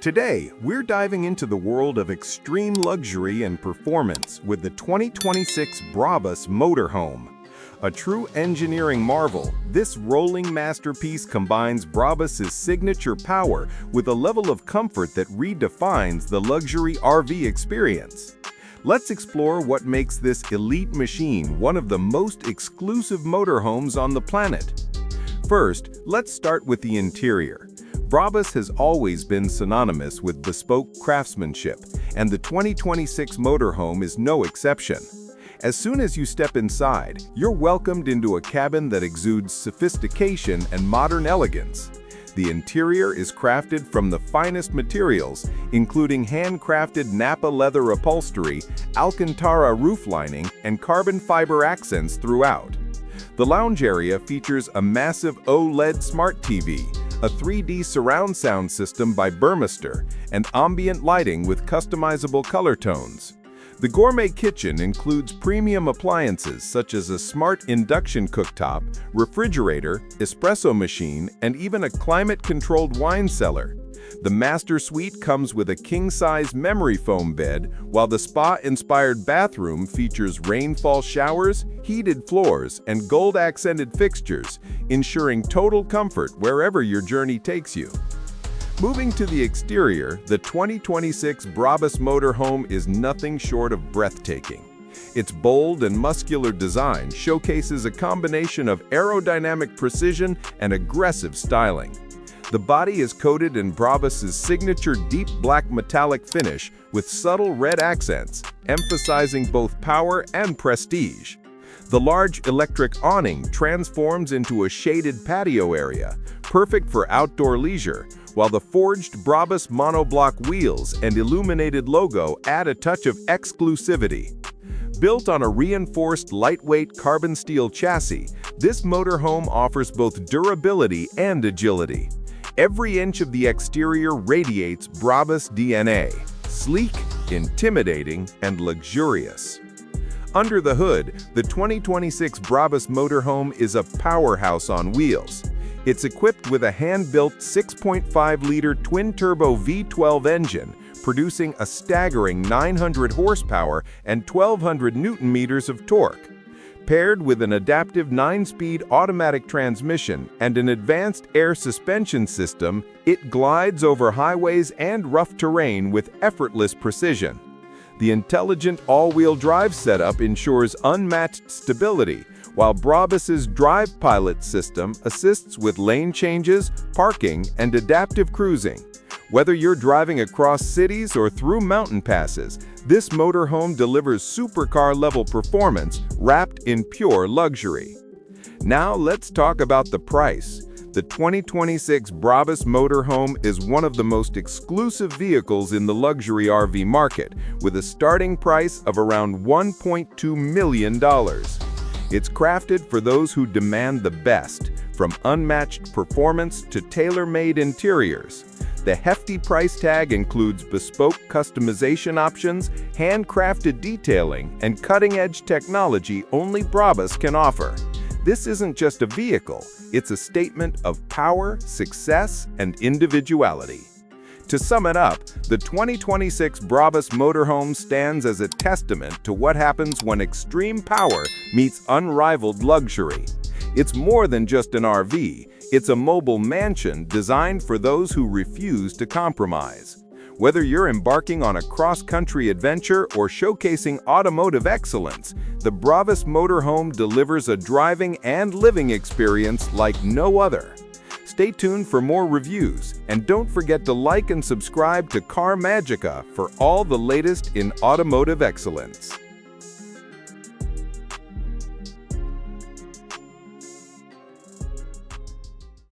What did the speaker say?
Today, we're diving into the world of extreme luxury and performance with the 2026 Brabus Motorhome. A true engineering marvel, this rolling masterpiece combines Brabus's signature power with a level of comfort that redefines the luxury RV experience. Let's explore what makes this elite machine one of the most exclusive motorhomes on the planet. First, let's start with the interior. Brabus has always been synonymous with bespoke craftsmanship, and the 2026 motorhome is no exception. As soon as you step inside, you're welcomed into a cabin that exudes sophistication and modern elegance. The interior is crafted from the finest materials, including handcrafted Napa leather upholstery, Alcantara roof lining, and carbon fiber accents throughout. The lounge area features a massive OLED smart TV, a 3D surround sound system by Burmester, and ambient lighting with customizable color tones. The gourmet kitchen includes premium appliances such as a smart induction cooktop, refrigerator, espresso machine, and even a climate-controlled wine cellar. The master suite comes with a king-size memory foam bed, while the spa-inspired bathroom features rainfall showers, heated floors, and gold-accented fixtures, ensuring total comfort wherever your journey takes you. Moving to the exterior, the 2026 Brabus Motorhome is nothing short of breathtaking. Its bold and muscular design showcases a combination of aerodynamic precision and aggressive styling. The body is coated in Brabus's signature deep black metallic finish with subtle red accents, emphasizing both power and prestige. The large electric awning transforms into a shaded patio area, perfect for outdoor leisure, while the forged Brabus monoblock wheels and illuminated logo add a touch of exclusivity. Built on a reinforced lightweight carbon steel chassis, this motorhome offers both durability and agility. Every inch of the exterior radiates Brabus DNA, sleek, intimidating, and luxurious. Under the hood, the 2026 Brabus Motorhome is a powerhouse on wheels. It's equipped with a hand-built 6.5-liter twin-turbo V12 engine, producing a staggering 900 horsepower and 1,200 newton-meters of torque. Paired with an adaptive 9-speed automatic transmission and an advanced air suspension system, it glides over highways and rough terrain with effortless precision. The intelligent all-wheel drive setup ensures unmatched stability, while Brabus's Drive Pilot system assists with lane changes, parking, and adaptive cruising. Whether you're driving across cities or through mountain passes, this motorhome delivers supercar-level performance wrapped in pure luxury. Now let's talk about the price. The 2026 Brabus Motorhome is one of the most exclusive vehicles in the luxury RV market, with a starting price of around $1.2 million. It's crafted for those who demand the best, from unmatched performance to tailor-made interiors. The hefty price tag includes bespoke customization options, handcrafted detailing, and cutting-edge technology only Brabus can offer. This isn't just a vehicle, it's a statement of power, success, and individuality. To sum it up, the 2026 Brabus Motorhome stands as a testament to what happens when extreme power meets unrivaled luxury. It's more than just an RV, it's a mobile mansion designed for those who refuse to compromise. Whether you're embarking on a cross-country adventure or showcasing automotive excellence, the Brabus Motorhome delivers a driving and living experience like no other. Stay tuned for more reviews, and don't forget to like and subscribe to Car Magica for all the latest in automotive excellence.